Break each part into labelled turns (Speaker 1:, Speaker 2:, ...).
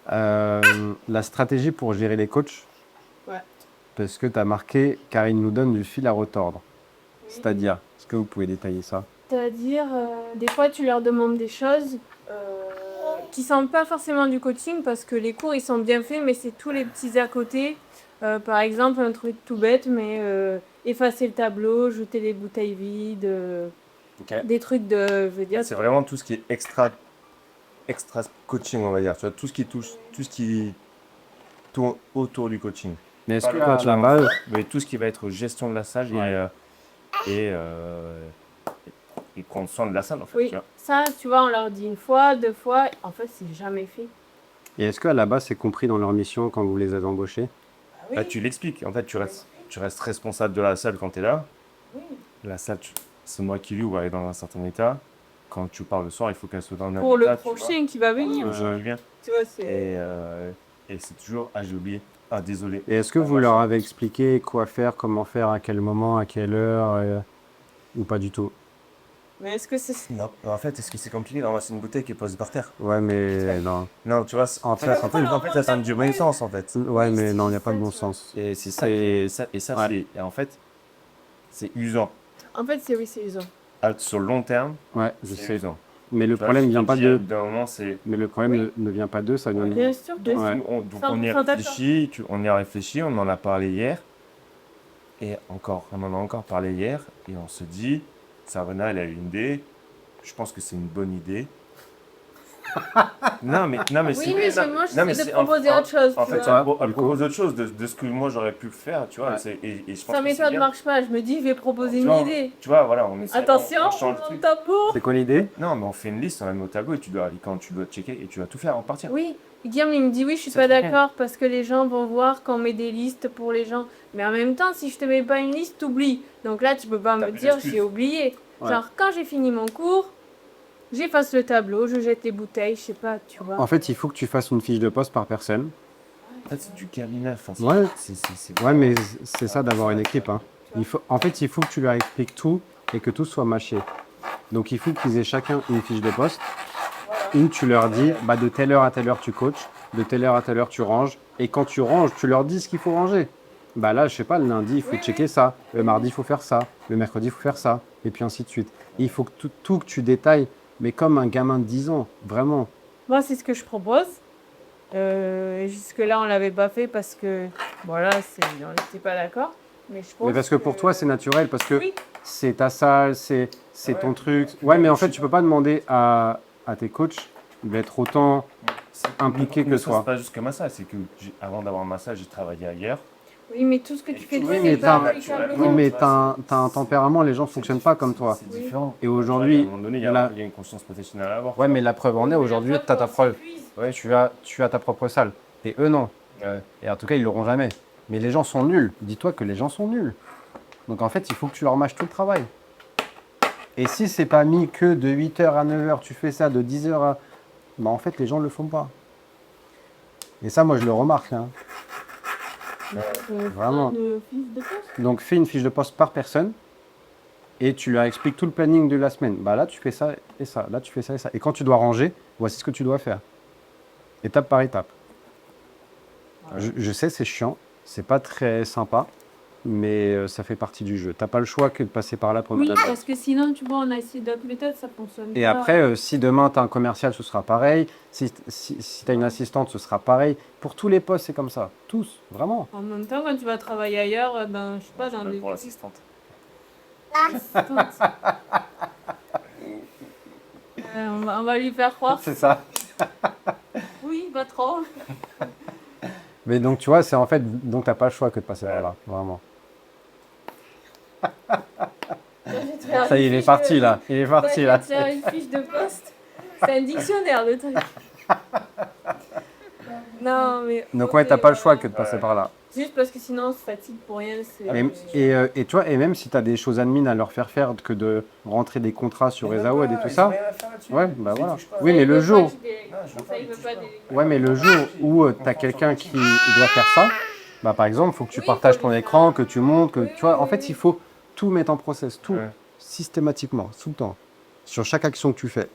Speaker 1: La stratégie pour gérer les coachs,
Speaker 2: Ouais.
Speaker 1: parce que tu as marqué, car ils nous donnent du fil à retordre. C'est-à-dire, est-ce que vous pouvez détailler ça?
Speaker 2: C'est-à-dire, des fois, tu leur demandes des choses qui sont pas forcément du coaching parce que les cours, ils sont bien faits, mais c'est tous les petits à côté. Par exemple, un truc tout bête, mais effacer le tableau, jeter les bouteilles vides, des trucs de, je veux dire,
Speaker 3: C'est vraiment tout ce qui est extra coaching, on va dire. Tu vois, tout ce qui touche, tout ce qui tourne autour du coaching.
Speaker 1: Mais est-ce
Speaker 3: Pas
Speaker 1: que
Speaker 3: le coach en
Speaker 1: là-bas,
Speaker 3: soi, mais tout ce qui va être gestion de la salle et, et prendre soin de la salle, en fait.
Speaker 2: oui,
Speaker 3: Tu vois.
Speaker 2: ça, tu vois, on leur dit une fois, deux fois, en fait, c'est jamais fait.
Speaker 1: et est-ce qu'à la base, c'est compris dans leur mission quand vous les avez embauchés?
Speaker 3: Bah, tu l'expliques. En fait, tu restes responsable de la salle quand tu es là.
Speaker 2: Oui.
Speaker 3: La salle, c'est moi qui l'ouvre, elle est dans un certain état. Quand tu pars le soir, il faut qu'elle soit dans un
Speaker 2: Pour le
Speaker 3: état, tu vois.
Speaker 2: prochain qui va venir.
Speaker 3: Je viens.
Speaker 2: Tu vois, c'est...
Speaker 3: Et c'est toujours, ah, j'ai oublié. Ah, désolé.
Speaker 1: Et est-ce que vous leur avez expliqué quoi faire, comment faire, à quel moment, à quelle heure, ou pas du tout?
Speaker 2: Mais est-ce que c'est...
Speaker 3: Non, en fait, est-ce que c'est compliqué de ramasser une bouteille qui est posée par terre?
Speaker 1: Ouais, mais non.
Speaker 3: Non, tu vois,
Speaker 1: En fait,
Speaker 3: ça sonne du bon sens, en fait.
Speaker 1: Ouais, mais non, il n'y a pas de bon sens.
Speaker 3: Et c'est ça,
Speaker 1: Ouais.
Speaker 3: et en fait, c'est usant.
Speaker 2: En fait, c'est oui, c'est usant.
Speaker 3: Sur le long terme,
Speaker 1: Ouais, je
Speaker 3: c'est
Speaker 1: sais.
Speaker 3: usant.
Speaker 1: Mais le
Speaker 3: Tu vois,
Speaker 1: problème
Speaker 3: je
Speaker 1: vient
Speaker 3: te
Speaker 1: pas
Speaker 3: dis,
Speaker 1: de.
Speaker 3: d'un moment, c'est...
Speaker 1: Mais le problème
Speaker 2: Oui.
Speaker 1: ne vient pas d'eux, ça vient de.
Speaker 2: Bien sûr, bien sûr.
Speaker 1: Ouais.
Speaker 3: Donc on y
Speaker 2: 100%
Speaker 3: réfléchit, on y a réfléchi, on en a parlé hier. Et encore, on en a encore parlé hier. Et on se dit, Savannah, elle a eu une idée. Je pense que c'est une bonne idée. Non, mais
Speaker 2: Oui,
Speaker 3: c'est...
Speaker 2: mais
Speaker 3: non,
Speaker 2: moi,
Speaker 3: non, mais
Speaker 2: j'essaie de
Speaker 3: c'est-
Speaker 2: proposer autre chose.
Speaker 3: En
Speaker 2: tu
Speaker 3: fait,
Speaker 2: vois.
Speaker 3: elle propose autre chose de ce que moi j'aurais pu faire, tu vois.
Speaker 1: Ouais.
Speaker 3: Et je pense
Speaker 2: Ça
Speaker 3: que c'est
Speaker 2: méthode
Speaker 3: bien.
Speaker 2: marche pas. Je me dis, je vais proposer
Speaker 3: Tu
Speaker 2: une
Speaker 3: vois,
Speaker 2: idée.
Speaker 3: tu vois, voilà, on essaie,
Speaker 2: Attention,
Speaker 3: on change le
Speaker 2: mon
Speaker 3: truc.
Speaker 2: tableau.
Speaker 1: C'est quoi l'idée?
Speaker 3: Non, mais on fait une liste, on la met au tableau et quand tu dois checker et tu vas tout faire avant de partir.
Speaker 2: Oui, Guillaume, il me dit oui, je suis
Speaker 3: C'est
Speaker 2: pas
Speaker 3: trop bien.
Speaker 2: d'accord parce que les gens vont voir qu'on met des listes pour les gens. Mais en même temps, si je te mets pas une liste, t'oublies. Donc là, tu peux pas
Speaker 3: T'as
Speaker 2: me
Speaker 3: plus
Speaker 2: dire
Speaker 3: d'excuses.
Speaker 2: j'ai oublié.
Speaker 1: Ouais.
Speaker 2: Genre, quand j'ai fini mon cours, j'efface le tableau, je jette les bouteilles, je sais pas, tu vois.
Speaker 1: En fait, il faut que tu fasses une fiche de poste par personne.
Speaker 3: En fait, c'est du cabinet. Enfin,
Speaker 1: Ouais.
Speaker 3: c'est
Speaker 1: Ouais, mais c'est ça d'avoir une équipe, hein. En fait, il faut que tu leur expliques tout et que tout soit mâché. Donc, il faut qu'ils aient chacun une fiche de poste où tu leur dis, bah, de telle heure à telle heure, tu coaches, de telle heure à telle heure, tu ranges. Et quand tu ranges, tu leur dis ce qu'il faut ranger. Bah là, je sais pas, le lundi, il faut checker ça. Le mardi, il faut faire ça. Le mercredi, il faut faire ça. Et puis ainsi de suite. Et il faut que tout que tu détailles, mais comme un gamin de 10 ans, vraiment.
Speaker 2: Moi, c'est ce que je propose. Jusque-là, on l'avait pas fait parce que, voilà, on n'était pas d'accord. Mais je pense
Speaker 1: Mais parce que pour toi, c'est naturel, parce que
Speaker 2: Oui.
Speaker 1: c'est ta salle, c'est ton truc. Ouais, mais en fait, tu peux pas demander à tes coachs d'être autant impliqués que
Speaker 3: mais ça,
Speaker 1: toi.
Speaker 3: c'est pas juste que ma salle, c'est que avant d'avoir ma salle, j'ai travaillé ailleurs.
Speaker 2: Oui, mais tout ce que tu fais,
Speaker 1: Oui,
Speaker 2: c'est
Speaker 1: mais
Speaker 2: pas
Speaker 1: t'as
Speaker 2: applicable.
Speaker 1: oui, mais t'as un tempérament, les gens fonctionnent pas comme toi.
Speaker 3: C'est différent.
Speaker 1: Et aujourd'hui,
Speaker 3: À un moment donné, il y
Speaker 1: là-
Speaker 3: a une conscience professionnelle à avoir.
Speaker 1: Ouais, mais la preuve en est, aujourd'hui, tu as ta preuve. Ouais, tu as ta propre salle. Et eux, non.
Speaker 3: Ouais.
Speaker 1: Et en tout cas, ils l'auront jamais. Mais les gens sont nuls. Dis-toi que les gens sont nuls. Donc en fait, il faut que tu leur mâches tout le travail. Et si c'est pas mis que de 8h à 9h, tu fais ça de 10h à... Bah en fait, les gens le font pas. Et ça, moi, je le remarque, hein. Vraiment.
Speaker 2: Une fiche de poste.
Speaker 1: Donc fais une fiche de poste par personne et tu leur expliques tout le planning de la semaine. Bah là, tu fais ça et ça. Là, tu fais ça et ça. Et quand tu dois ranger, voici ce que tu dois faire. Étape par étape. Je sais, c'est chiant. C'est pas très sympa. Mais ça fait partie du jeu. T'as pas le choix que de passer par là pour
Speaker 2: Oui,
Speaker 1: donner la
Speaker 2: parce que sinon, tu vois, on a essayé d'autres méthodes, ça fonctionne
Speaker 1: Et
Speaker 2: pas.
Speaker 1: après, si demain tu as un commercial, ce sera pareil. Si tu as une assistante, ce sera pareil. Pour tous les postes, c'est comme ça. Tous, vraiment.
Speaker 2: En même temps, quand tu vas travailler ailleurs, ben, je sais pas, dans des...
Speaker 3: Pour l'assistante.
Speaker 2: on va lui faire croire.
Speaker 1: C'est ça.
Speaker 2: Oui, pas trop.
Speaker 1: Mais donc, tu vois, c'est en fait, donc t'as pas le choix que de passer par là, vraiment. Ça y est, il est parti là. Il est parti là.
Speaker 2: C'est une fiche de poste. C'est un dictionnaire de trucs. Non, mais...
Speaker 1: Donc ouais, t'as pas le choix que de passer par là.
Speaker 2: Juste parce que sinon, on se fatigue pour rien.
Speaker 1: Et tu vois, et même si tu as des choses admin à leur faire que de rentrer des contrats sur EzaWeb et tout ça, ouais, bah voilà. Oui, mais le jour, ouais, mais le jour où tu as quelqu'un qui doit faire ça, bah par exemple, il faut que tu partages ton écran, que tu montes, que tu vois, en fait, il faut tout mettre en process, tout,
Speaker 3: Ouais.
Speaker 1: systématiquement, tout le temps, sur chaque action que tu fais.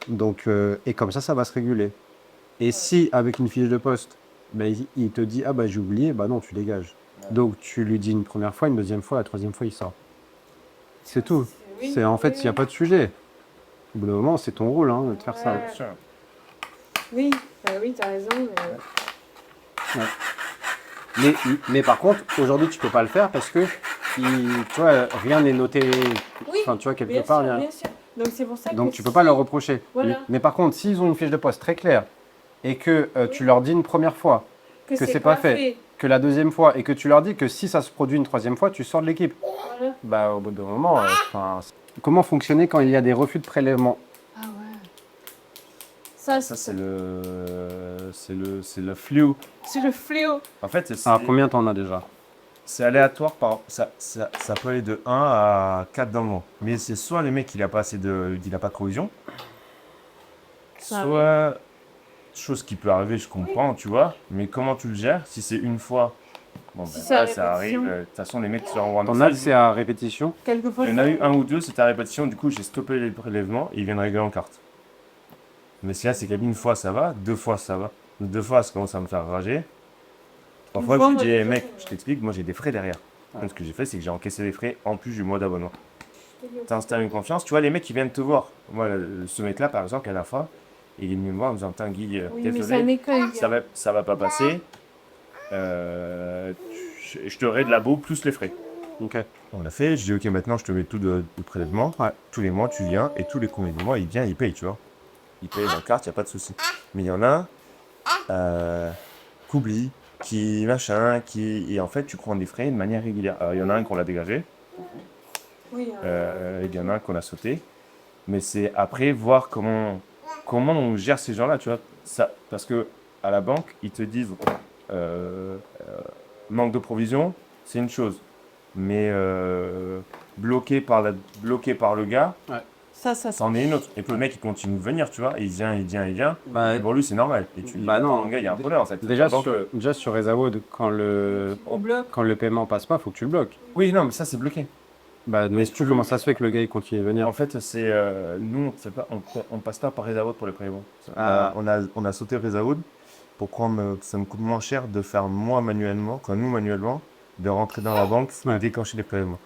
Speaker 1: Donc, et comme ça va se réguler. Et si, avec une fiche de poste, ben, il te dit, ah bah j'ai oublié, bah non, tu dégages. Donc tu lui dis une première fois, une deuxième fois, la troisième fois, il sort. C'est tout.
Speaker 2: Oui,
Speaker 1: C'est en fait, il n'y a pas de sujet. Au bout d'un moment, c'est ton rôle de te faire ça.
Speaker 2: Ouais.
Speaker 3: Bien sûr.
Speaker 2: Oui, bah oui, t'as raison.
Speaker 1: Mais par contre, aujourd'hui, tu peux pas le faire parce que, tu vois, rien n'est noté.
Speaker 2: Oui,
Speaker 1: Enfin, tu vois, quelque
Speaker 2: bien
Speaker 1: part,
Speaker 2: sûr,
Speaker 1: rien.
Speaker 2: bien sûr. Donc c'est pour ça
Speaker 1: Donc
Speaker 2: que
Speaker 1: tu peux pas leur reprocher.
Speaker 2: Voilà.
Speaker 1: Mais par contre, s'ils ont une fiche de poste très claire et que tu leur dis une première fois que c'est pas fait, que la deuxième fois et que tu leur dis que si ça se produit une troisième fois, tu sors de l'équipe.
Speaker 2: Voilà.
Speaker 1: Bah au bout d'un moment, comment fonctionner quand il y a des refus de prélèvement?
Speaker 2: Ah ouais. Ça,
Speaker 3: Ça, c'est le flou.
Speaker 2: c'est le fléau.
Speaker 3: En fait,
Speaker 1: Alors combien t'en as déjà?
Speaker 3: c'est aléatoire. Ça peut aller de 1 à 4 dans le mois. Mais c'est soit le mec, il a pas de cohésion.
Speaker 2: Ça
Speaker 3: Soit, chose qui peut arriver, je comprends, tu vois. Mais comment tu le gères? Si c'est une fois, bon,
Speaker 2: Si
Speaker 3: ben,
Speaker 2: c'est à
Speaker 3: là, ça arrive.
Speaker 2: répétition.
Speaker 3: De toute façon, les mecs, tu leur envoient un
Speaker 1: T'en as,
Speaker 3: message.
Speaker 1: c'est à répétition.
Speaker 2: Quelquefois,
Speaker 3: Il y en a eu un ou deux, c'était à répétition. Du coup, j'ai stoppé les prélèvements et ils viennent régler en carte. Mais si là, c'est qu'une fois, ça va. Deux fois, ça va. Deux fois, ça commence à me faire rager. Parfois,
Speaker 2: fois,
Speaker 3: je
Speaker 2: moi,
Speaker 3: dis,
Speaker 2: j'ai
Speaker 3: hey,
Speaker 2: fait-
Speaker 3: mec, je t'explique, moi j'ai des frais derrière. Donc, ce que j'ai fait, c'est que j'ai encaissé les frais en plus du mois d'abonnement. T'installes une confiance. Tu vois, les mecs qui viennent te voir. Moi, ce mec-là, par exemple, à la fin, il est venu me voir en me disant, putain, Guy,
Speaker 2: Oui, mais
Speaker 3: désolé,
Speaker 2: ça n'est que.
Speaker 3: ça va pas passer. Je te raide la boue plus les frais.
Speaker 1: Ok.
Speaker 3: On l'a fait, je dis, ok, maintenant, je te mets tout de prélèvement.
Speaker 1: Ouais.
Speaker 3: Tous les mois, tu viens, et tous les premiers du mois, il vient, il paye, tu vois. Il paye dans la carte, il n'y a pas de souci. Mais il y en a, qu'oublie, qui machin, et en fait, tu prends des frais de manière régulière. Alors, il y en a un qu'on l'a dégagé,
Speaker 2: Oui,
Speaker 3: il y en a un qu'on a sauté. Mais c'est après voir comment on gère ces gens-là, tu vois. Ça, parce que à la banque, ils te disent manque de provision, c'est une chose. Mais bloqué par le gars,
Speaker 2: ça.
Speaker 3: c'en est une autre. Et puis le mec, il continue de venir, tu vois. Et il vient.
Speaker 1: Bah,
Speaker 3: Et pour lui, c'est normal. Et tu dis,
Speaker 1: Bah non.
Speaker 3: attends, mon gars, il y a un problème en fait.
Speaker 1: déjà,
Speaker 3: La banque,
Speaker 1: sur Rezawood, quand le paiement passe pas, faut que tu le bloques.
Speaker 3: Oui, non, mais ça, c'est bloqué.
Speaker 1: Bah, mais tu comment ça se fait que le gars il continue de venir?
Speaker 3: En fait, c'est nous, on passe pas par Rezawood pour les prélèvements.
Speaker 1: Ah.
Speaker 3: On a sauté Rezawood pour prendre, ça me coûte moins cher de faire nous manuellement, de rentrer dans la banque et
Speaker 1: Ouais.
Speaker 3: déclencher les prélèvements.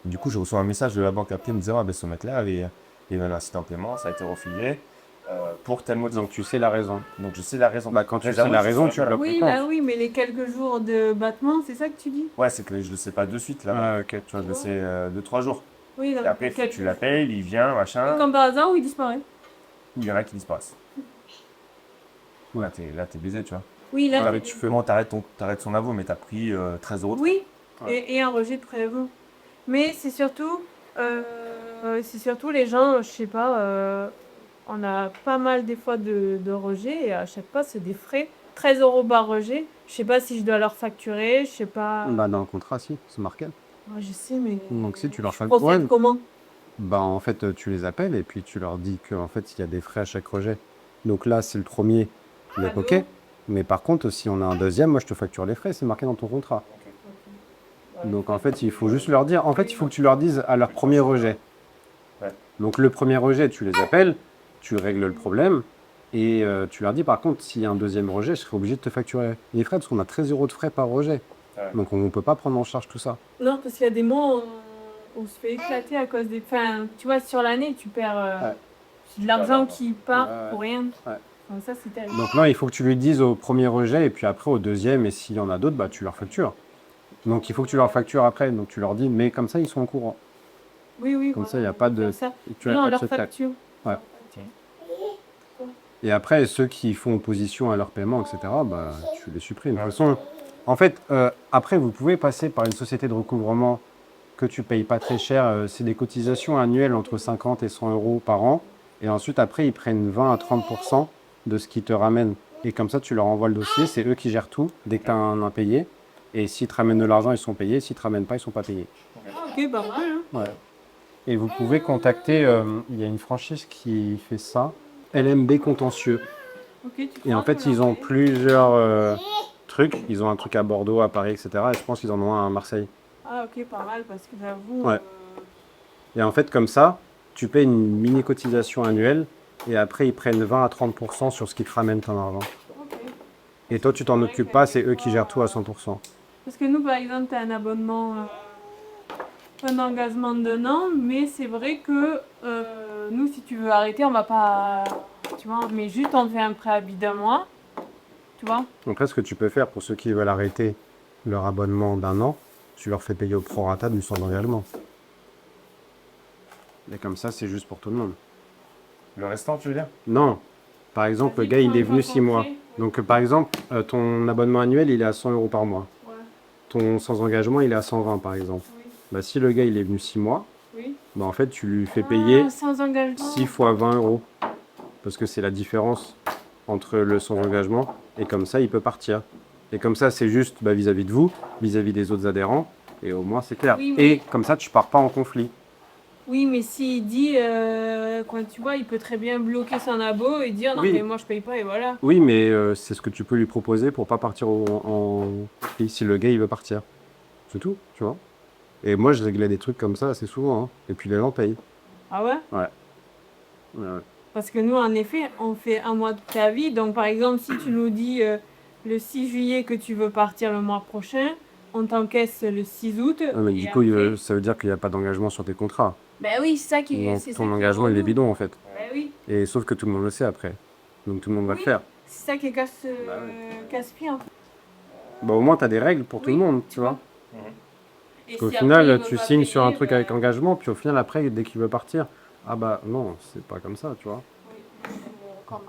Speaker 3: Du coup, je reçois un message de la banque après me disant, ah ben ce mec-là, il y avait un incident en paiement, ça a été refilé pour tel motif.
Speaker 1: Donc tu sais la raison.
Speaker 3: Donc je sais la raison.
Speaker 1: Bah, quand tu sais
Speaker 3: Rezawood,
Speaker 1: la
Speaker 3: je
Speaker 1: raison,
Speaker 3: sais
Speaker 1: tu
Speaker 3: pas.
Speaker 1: bloques.
Speaker 2: Oui, bah oui, mais les quelques jours de battement, c'est ça que tu dis?
Speaker 3: Ouais, c'est que je le sais pas de suite là.
Speaker 1: Ah, ok.
Speaker 3: Tu vois, je le sais 2-3 jours.
Speaker 2: Oui,
Speaker 3: Et après, tu l'appelles, il vient, machin.
Speaker 2: Comme par hasard, où il disparaît.
Speaker 3: Il y en a qui disparaissent. Ouais, t'es baisé, tu vois.
Speaker 2: Oui, là.
Speaker 3: Ah, mais tu fais, bon, t'arrêtes son avo, mais t'as pris 13 euros.
Speaker 2: Oui,
Speaker 1: Ouais.
Speaker 2: et un rejet de prélèvement. Mais c'est surtout les gens, je sais pas, on a pas mal des fois de rejets et à chaque fois c'est des frais. 13 € par rejet. Je sais pas si je dois leur facturer, je sais pas.
Speaker 1: Bah, dans le contrat, si, c'est marqué.
Speaker 2: Ouais, je sais, mais.
Speaker 1: Donc, si tu leur
Speaker 2: je
Speaker 1: fais.
Speaker 2: procède
Speaker 1: Ouais.
Speaker 2: comment?
Speaker 1: Bah, en fait, tu les appelles et puis tu leur dis qu'en fait, il y a des frais à chaque rejet. Donc là, c'est le premier. Donc,
Speaker 2: Ah,
Speaker 1: ok.
Speaker 2: bon.
Speaker 1: Mais par contre, si on a un deuxième, moi, je te facture les frais. C'est marqué dans ton contrat. Donc, en fait, il faut juste leur dire. En fait, il faut que tu leur dises à leur premier rejet.
Speaker 3: Ouais.
Speaker 1: Donc, le premier rejet, tu les appelles, tu règles le problème. Et tu leur dis, par contre, s'il y a un deuxième rejet, je serai obligé de te facturer les frais parce qu'on a 13 € de frais par rejet.
Speaker 3: Ouais.
Speaker 1: Donc, on ne peut pas prendre en charge tout ça.
Speaker 2: Non, parce qu'il y a des mois où on se fait éclater à cause des. Enfin, tu vois, sur l'année, tu perds
Speaker 1: Ouais.
Speaker 2: de l'argent qui part
Speaker 1: Ouais, ouais.
Speaker 2: pour rien.
Speaker 1: Ouais.
Speaker 2: Enfin, ça, c'est terrible.
Speaker 1: Donc là, il faut que tu lui dises au premier rejet et puis après au deuxième. Et s'il y en a d'autres, bah, tu leur factures. Donc, il faut que tu leur factures après. Donc, tu leur dis, mais comme ça, ils sont au courant.
Speaker 2: Oui.
Speaker 1: Comme
Speaker 2: voilà,
Speaker 1: ça, il n'y a
Speaker 2: on
Speaker 1: pas
Speaker 2: peut
Speaker 1: de.
Speaker 2: faire ça.
Speaker 1: Tu as
Speaker 2: Non,
Speaker 1: pas
Speaker 2: on
Speaker 1: de
Speaker 2: leur
Speaker 1: secret.
Speaker 2: facture.
Speaker 1: Ouais. Et après, ceux qui font opposition à leur paiement, etc., bah, tu les supprimes. De toute façon, en fait, après, vous pouvez passer par une société de recouvrement que tu payes pas très cher. C'est des cotisations annuelles entre 50 et 100 € par an. Et ensuite, après, ils prennent 20 à 30% de ce qu'ils te ramènent. Et comme ça, tu leur envoies le dossier. C'est eux qui gèrent tout dès que tu as un impayé. Et s'ils te ramènent de l'argent, ils sont payés. S'ils te ramènent pas, ils sont pas payés.
Speaker 2: Ah, ok, pas mal. Hein.
Speaker 1: Ouais. Et vous pouvez contacter, il y a une franchise qui fait ça, LMB Contentieux.
Speaker 2: Ok, tu
Speaker 1: Et en
Speaker 2: prends,
Speaker 1: fait,
Speaker 2: tu
Speaker 1: ils ont
Speaker 2: leur fais.
Speaker 1: plusieurs trucs. Ils ont un truc à Bordeaux, à Paris, etc. Et je pense qu'ils en ont un à Marseille.
Speaker 2: Ah, ok, pas mal, parce que j'avoue.
Speaker 1: Ouais. Et en fait, comme ça, tu payes une mini cotisation annuelle et après ils prennent 20 à 30% sur ce qu'ils te ramènent ton argent.
Speaker 2: Ok.
Speaker 1: Et toi, tu t'en
Speaker 2: vrai
Speaker 1: occupes
Speaker 2: que
Speaker 1: pas,
Speaker 2: des
Speaker 1: c'est eux qui
Speaker 2: fois,
Speaker 1: gèrent tout à 100%.
Speaker 2: Parce que nous, par exemple, tu as un abonnement, un engagement d'un an, mais c'est vrai que nous, si tu veux arrêter, on va pas. Tu vois, mais juste on fait un préavis d'un mois. Tu vois?
Speaker 1: Donc là, ce que tu peux faire pour ceux qui veulent arrêter leur abonnement d'un an, tu leur fais payer au prorata du sans engagement. Et comme ça, c'est juste pour tout le monde.
Speaker 3: Le restant, tu veux dire?
Speaker 1: Non. Par exemple, le gars, il est venu 6 mois. Donc, par exemple, ton abonnement annuel, il est à 100 euros par mois.
Speaker 2: Ouais.
Speaker 1: Ton sans engagement, il est à 120, par exemple.
Speaker 2: Oui.
Speaker 1: Bah, si le gars, il est venu 6 mois,
Speaker 2: Oui.
Speaker 1: bah, en fait, tu lui fais payer
Speaker 2: Ah, sans engagement.
Speaker 1: 6 fois 20 euros. Parce que c'est la différence entre le sans engagement. Et comme ça, il peut partir. Et comme ça, c'est juste bah, vis-à-vis de vous, vis-à-vis des autres adhérents. Et au moins, c'est clair.
Speaker 2: Oui, mais-
Speaker 1: Et comme ça, tu pars pas en conflit.
Speaker 2: Oui, mais s'il dit, quand tu vois, il peut très bien bloquer son abo et dire non,
Speaker 1: Oui.
Speaker 2: mais moi je paye pas et voilà.
Speaker 1: Oui, mais c'est ce que tu peux lui proposer pour pas partir en conflit. Si le gars, il veut partir. C'est tout, tu vois. Et moi, je réglais des trucs comme ça assez souvent. Hein. Et puis les gens payent.
Speaker 2: Ah ouais?
Speaker 1: Ouais. Ouais, ouais.
Speaker 2: Parce que nous, en effet, on fait un mois de préavis. Donc, par exemple, si tu nous dis le 6 juillet que tu veux partir le mois prochain, on t'encaisse le 6 août.
Speaker 1: Ouais, mais
Speaker 2: et
Speaker 1: du coup,
Speaker 2: après-
Speaker 1: ça veut dire qu'il n'y a pas d'engagement sur tes contrats.
Speaker 2: Ben oui, c'est ça qui
Speaker 1: Donc
Speaker 2: c'est ça
Speaker 1: ton
Speaker 2: qui
Speaker 1: engagement, il est
Speaker 2: relou.
Speaker 1: bidon en fait.
Speaker 2: Ben oui,
Speaker 1: Et sauf que tout le monde le sait après. Donc tout le monde va le
Speaker 2: Oui.
Speaker 1: faire.
Speaker 2: c'est ça qui est
Speaker 1: Bah
Speaker 2: casse-pied. En fait.
Speaker 1: Bah au moins, tu as des règles pour tout
Speaker 2: Oui,
Speaker 1: le monde, tu
Speaker 2: tu
Speaker 1: vois.
Speaker 2: vois. Et
Speaker 1: Parce qu'au
Speaker 2: si après, il
Speaker 1: final,
Speaker 2: veut
Speaker 1: tu
Speaker 2: pas
Speaker 1: signes sur un
Speaker 2: payer,
Speaker 1: truc
Speaker 2: ben,
Speaker 1: avec engagement, puis au final, après, dès qu'il veut partir, ah bah non, c'est pas comme ça, tu vois.
Speaker 2: oui, comme,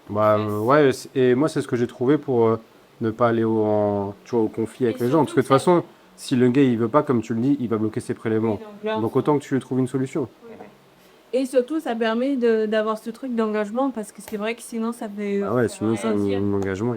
Speaker 1: Bah
Speaker 2: Yes.
Speaker 1: ouais, et moi, c'est ce que j'ai trouvé pour ne pas aller tu vois, au conflit avec
Speaker 2: Et
Speaker 1: les gens. Parce
Speaker 2: surtout
Speaker 1: que de toute
Speaker 2: que ça-
Speaker 1: façon, si le gars, il veut pas, comme tu le dis, il va bloquer ses
Speaker 2: oui,
Speaker 1: prélèvements.
Speaker 2: donc là,
Speaker 1: Donc autant que tu lui trouves une solution.
Speaker 2: Et surtout, ça permet d'avoir ce truc d'engagement parce que c'est vrai que sinon, ça fait.
Speaker 1: Ah ouais, sinon,
Speaker 2: rien dire.
Speaker 1: son engagement,